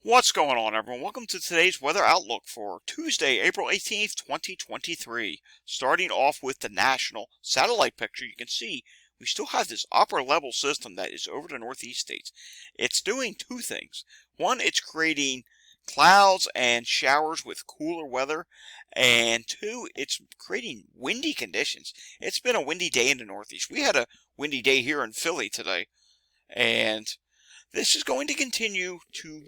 What's going on, everyone? Welcome to today's weather outlook for Tuesday, April 18th, 2023. Starting off with the national satellite picture, you can see we still have this upper level system that is over the northeast states. It's doing two things. One, it's creating clouds and showers with cooler weather, and two, it's creating windy conditions. It's been a windy day in the northeast. We had a windy day here in Philly today, and this is going to continue to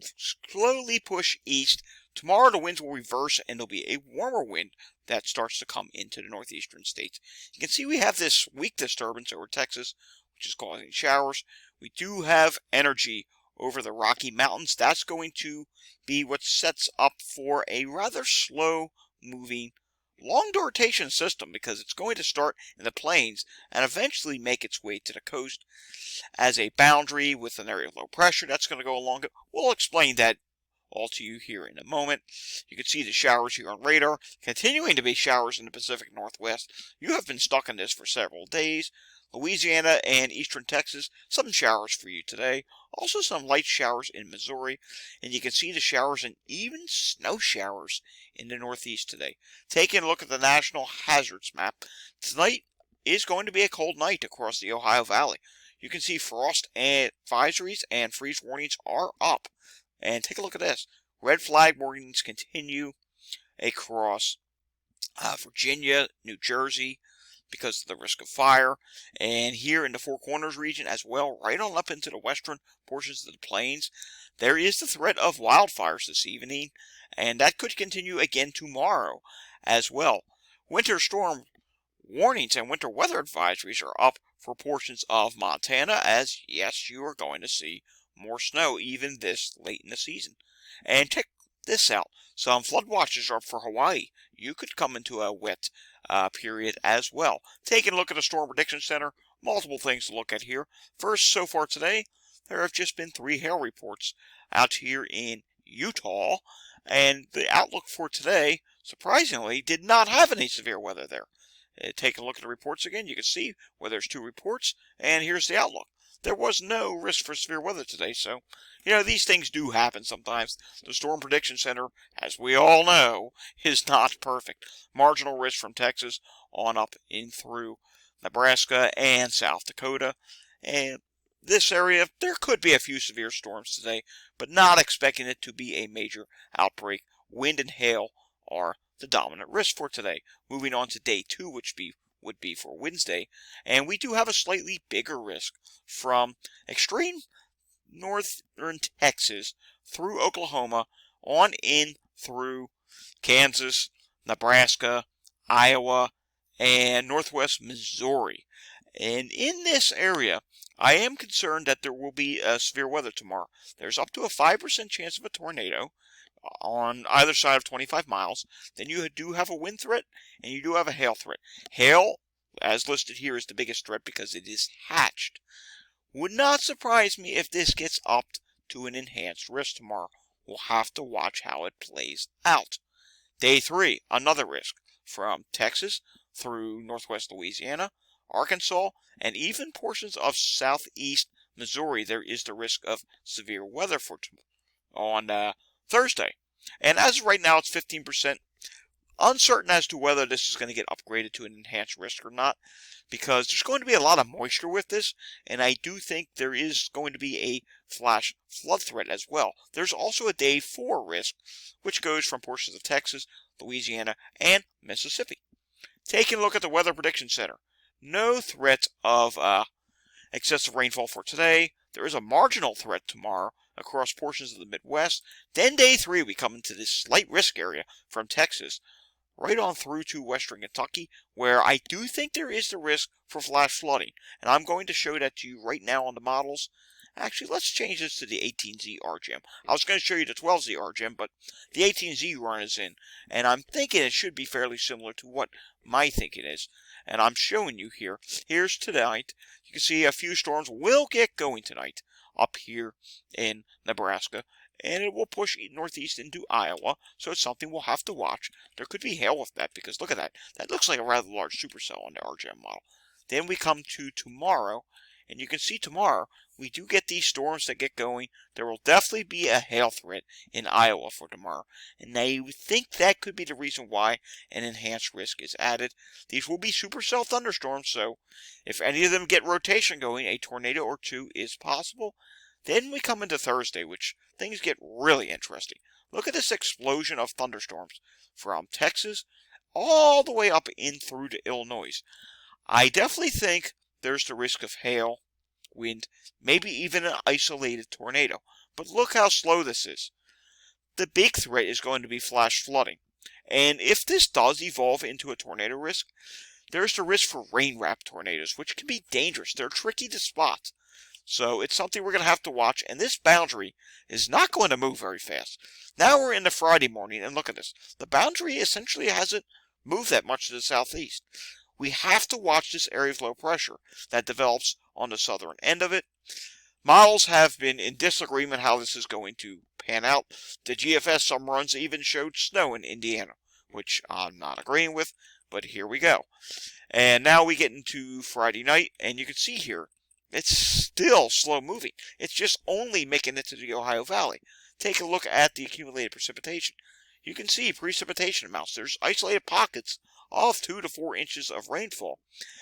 slowly push east. Tomorrow the winds will reverse and there'll be a warmer wind that starts to come into the northeastern states. You can see we have this weak disturbance over Texas, which is causing showers. We do have energy over the Rocky Mountains. That's going to be what sets up for a rather slow moving long duration system, because it's going to start in the plains and eventually make its way to the coast as a boundary with an area of low pressure that's going to go along it. We'll explain that all to you here in a moment. You can see the showers here on radar, continuing to be showers in the Pacific Northwest. You have been stuck in this for several days. Louisiana and eastern Texas, some showers for you today. Also some light showers in Missouri. And you can see the showers and even snow showers in the northeast today. Taking a look at the national hazards map, tonight is going to be a cold night across the Ohio Valley. You can see frost advisories and freeze warnings are up. And take a look at this. Red flag warnings continue across Virginia, New Jersey, because of the risk of fire. And here in the Four Corners region as well, right on up into the western portions of the plains, there is the threat of wildfires this evening. And that could continue again tomorrow as well. Winter storm warnings and winter weather advisories are up for portions of Montana, as yes, you are going to see more snow even this late in the season. And check this out. Some flood watches are up for Hawaii. You could come into a wet period as well. Taking a look at the Storm Prediction Center, multiple things to look at here. First, so far today, there have just been 3 hail reports out here in Utah, and the outlook for today, surprisingly, did not have any severe weather there. Take a look at the reports again. You can see where there's 2 reports, and here's the outlook. There was no risk for severe weather today, so, these things do happen sometimes. The Storm Prediction Center, as we all know, is not perfect. Marginal risk from Texas on up in through Nebraska and South Dakota. And this area, there could be a few severe storms today, but not expecting it to be a major outbreak. Wind and hail are the dominant risk for today. Moving on to day 2, which would be for Wednesday, and we do have a slightly bigger risk from extreme northern Texas through Oklahoma on in through Kansas, Nebraska, Iowa, and northwest Missouri. And in this area, I am concerned that there will be severe weather tomorrow. There's up to a 5% chance of a tornado on either side of 25 miles. Then you do have a wind threat, and you do have a hail threat. Hail, as listed here, is the biggest threat because it is hatched. Would not surprise me if this gets upped to an enhanced risk tomorrow. We'll have to watch how it plays out. Day 3, another risk from Texas through northwest Louisiana, Arkansas, and even portions of southeast Missouri. There is the risk of severe weather on Thursday. And as of right now, it's 15%. Uncertain as to whether this is going to get upgraded to an enhanced risk or not, because there's going to be a lot of moisture with this, and I do think there is going to be a flash flood threat as well. There's also a day 4 risk, which goes from portions of Texas, Louisiana, and Mississippi. Taking a look at the Weather Prediction Center, no threat of excessive rainfall for today. There is a marginal threat tomorrow across portions of the Midwest. Then day 3, we come into this slight risk area from Texas right on through to western Kentucky, where I do think there is the risk for flash flooding. And I'm going to show that to you right now on the models. Actually, let's change this to the 18Z RGM. I was going to show you the 12Z RGM, but the 18Z run is in. And I'm thinking it should be fairly similar to what my thinking is. And I'm showing you here. Here's tonight. You can see a few storms will get going tonight up here in Nebraska, and it will push northeast into Iowa, so it's something we'll have to watch. There could be hail with that, because look at that. That looks like a rather large supercell on the RGM model. Then we come to tomorrow, And you can see tomorrow, we do get these storms that get going. There will definitely be a hail threat in Iowa for tomorrow. And they think that could be the reason why an enhanced risk is added. These will be supercell thunderstorms, so if any of them get rotation going, a tornado or two is possible. Then we come into Thursday, which things get really interesting. Look at this explosion of thunderstorms from Texas all the way up in through to Illinois. I definitely think there's the risk of hail, wind, maybe even an isolated tornado. But look how slow this is. The big threat is going to be flash flooding. And if this does evolve into a tornado risk, there's the risk for rain-wrapped tornadoes, which can be dangerous. They're tricky to spot. So it's something we're going to have to watch. And this boundary is not going to move very fast. Now we're into Friday morning, and look at this. The boundary essentially hasn't moved that much to the southeast. We have to watch this area of low pressure that develops on the southern end of it. Models have been in disagreement how this is going to pan out. The GFS, some runs even showed snow in Indiana, which I'm not agreeing with, but here we go. And now we get into Friday night, and you can see here, it's still slow moving. It's just only making it to the Ohio Valley. Take a look at the accumulated precipitation. You can see precipitation amounts. There's isolated pockets of 2 to 4 inches of rainfall.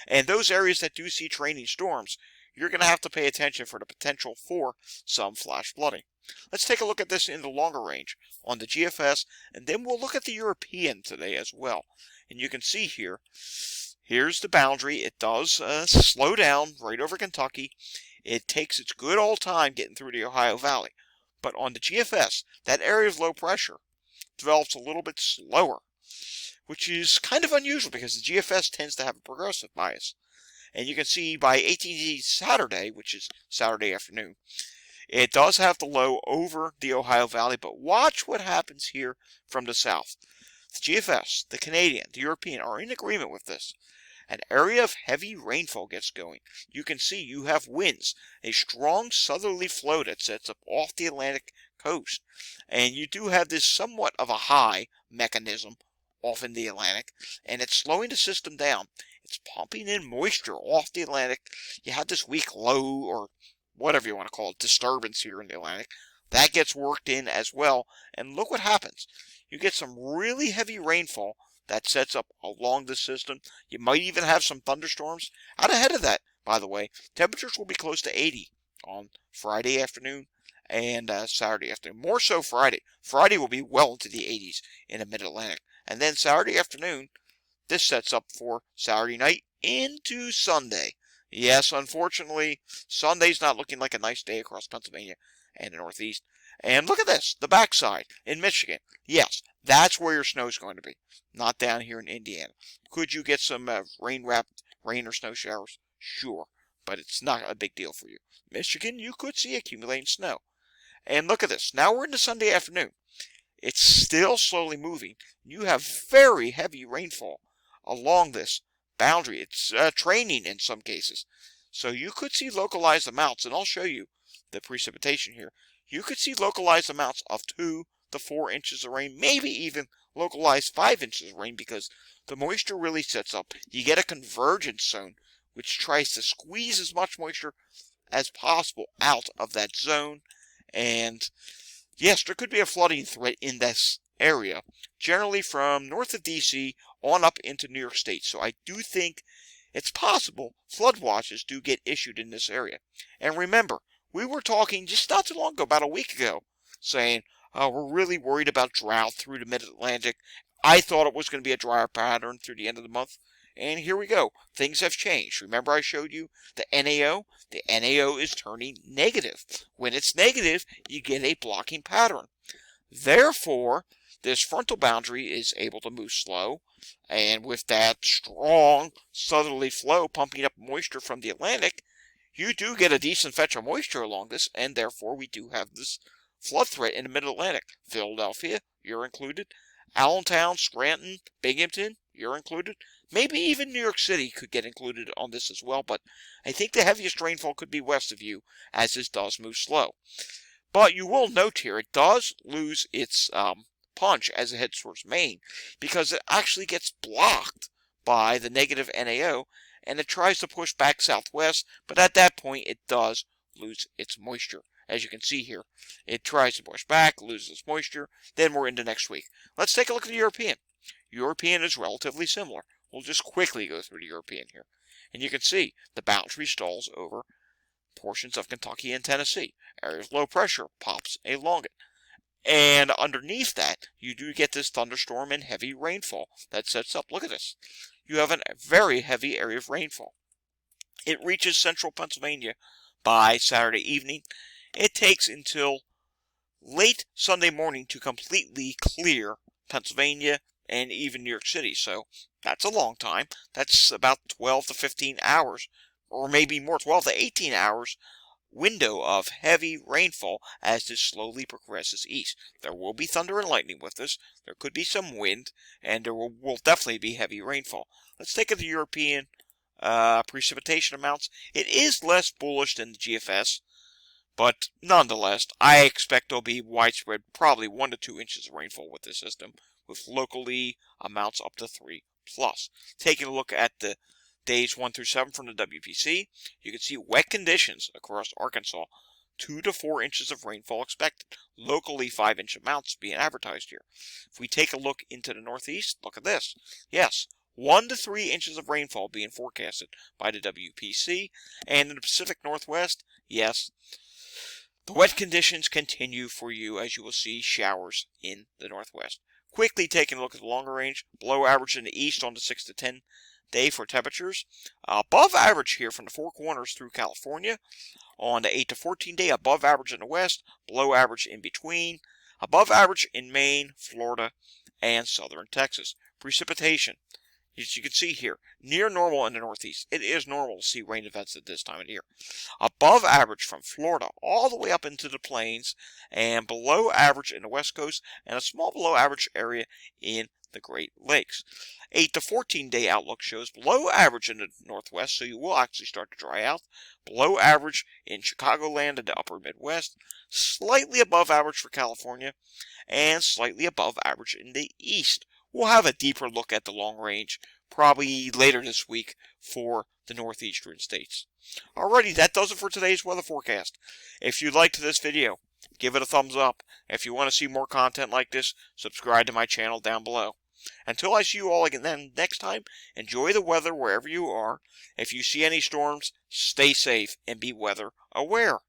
And those areas that do see training storms, you're going to have to pay attention for the potential for some flash flooding. Let's take a look at this in the longer range on the GFS, and then we'll look at the European today as well. And you can see here, here's the boundary. It does slow down right over Kentucky. It takes its good old time getting through the Ohio Valley. But on the GFS, that area of low pressure develops a little bit slower, which is kind of unusual because the GFS tends to have a progressive bias. And you can see by 18 Saturday, which is Saturday afternoon, it does have the low over the Ohio Valley, but watch what happens here from the south. The GFS, the Canadian, the European are in agreement with this. An area of heavy rainfall gets going. You can see you have winds, a strong southerly flow that sets up off the Atlantic coast. And you do have this somewhat of a high mechanism off in the Atlantic, and it's slowing the system down. It's pumping in moisture off the Atlantic. You have this weak low, or whatever you want to call it, disturbance here in the Atlantic. That gets worked in as well, and look what happens. You get some really heavy rainfall that sets up along the system. You might even have some thunderstorms. Out ahead of that, by the way, temperatures will be close to 80 on Friday afternoon and Saturday afternoon. More so Friday. Friday will be well into the 80s in the mid-Atlantic. And then Saturday afternoon, this sets up for Saturday night into Sunday. Yes, unfortunately, Sunday's not looking like a nice day across Pennsylvania and the Northeast. And look at this, the backside in Michigan. Yes, that's where your snow's going to be, not down here in Indiana. Could you get some rain or snow showers? Sure, but it's not a big deal for you. Michigan, you could see accumulating snow. And look at this. Now we're into Sunday afternoon. It's still slowly moving. You have very heavy rainfall along this boundary. It's training in some cases. So you could see localized amounts, and I'll show you the precipitation here. You could see localized amounts of 2 to 4 inches of rain, maybe even localized 5 inches of rain, because the moisture really sets up. You get a convergence zone, which tries to squeeze as much moisture as possible out of that zone. And yes, there could be a flooding threat in this area, generally from north of DC on up into New York State. So I do think it's possible flood watches do get issued in this area. And remember, we were talking just not too long ago, about a week ago, saying, we're really worried about drought through the mid-Atlantic. I thought it was going to be a drier pattern through the end of the month. And here we go. Things have changed. Remember I showed you the NAO? The NAO is turning negative. When it's negative, you get a blocking pattern. Therefore, this frontal boundary is able to move slow. And with that strong southerly flow pumping up moisture from the Atlantic, you do get a decent fetch of moisture along this, and therefore we do have this flood threat in the mid-Atlantic. Philadelphia, you're included. Allentown, Scranton, Binghamton, you're included. Maybe even New York City could get included on this as well, but I think the heaviest rainfall could be west of you, as this does move slow. But you will note here, it does lose its punch as it heads towards Maine, because it actually gets blocked by the negative NAO, and it tries to push back southwest, but at that point it does lose its moisture. As you can see here, it tries to push back, loses its moisture, then we're into next week. Let's take a look at the European. European is relatively similar. We'll just quickly go through the European here. And you can see the boundary stalls over portions of Kentucky and Tennessee. Areas of low pressure pops along it. And underneath that, you do get this thunderstorm and heavy rainfall that sets up. Look at this. You have a very heavy area of rainfall. It reaches central Pennsylvania by Saturday evening. It takes until late Sunday morning to completely clear Pennsylvania and even New York City. So that's a long time. That's about 12 to 15 hours, or maybe more, 12 to 18 hours window of heavy rainfall as this slowly progresses east. There will be thunder and lightning with this. There could be some wind, and there will definitely be heavy rainfall. Let's take the European precipitation amounts. It is less bullish than the GFS, but nonetheless, I expect there'll be widespread, probably 1 to 2 inches of rainfall with this system, with locally amounts up to 3+. Taking a look at the days 1 through 7 from the WPC, you can see wet conditions across Arkansas. 2 to 4 inches of rainfall expected. Locally 5-inch amounts being advertised here. If we take a look into the northeast, look at this. Yes, 1 to 3 inches of rainfall being forecasted by the WPC. And in the Pacific Northwest, yes, the wet conditions continue for you, as you will see showers in the northwest. Quickly taking a look at the longer range, below average in the east on the 6 to 10 day for temperatures. Above average here from the Four Corners through California. On the 8 to 14 day, above average in the west, below average in between. Above average in Maine, Florida, and southern Texas. Precipitation, as you can see here, near normal in the northeast. It is normal to see rain events at this time of year. Above average from Florida all the way up into the plains, and below average in the west coast, and a small below average area in the Great Lakes. 8 to 14 day outlook shows below average in the northwest, so you will actually start to dry out. Below average in Chicagoland and the upper Midwest. Slightly above average for California, and slightly above average in the east. We'll have a deeper look at the long range probably later this week for the northeastern states. Alrighty, that does it for today's weather forecast. If you liked this video, give it a thumbs up. If you want to see more content like this, subscribe to my channel down below. Until I see you all again next time, enjoy the weather wherever you are. If you see any storms, stay safe and be weather aware.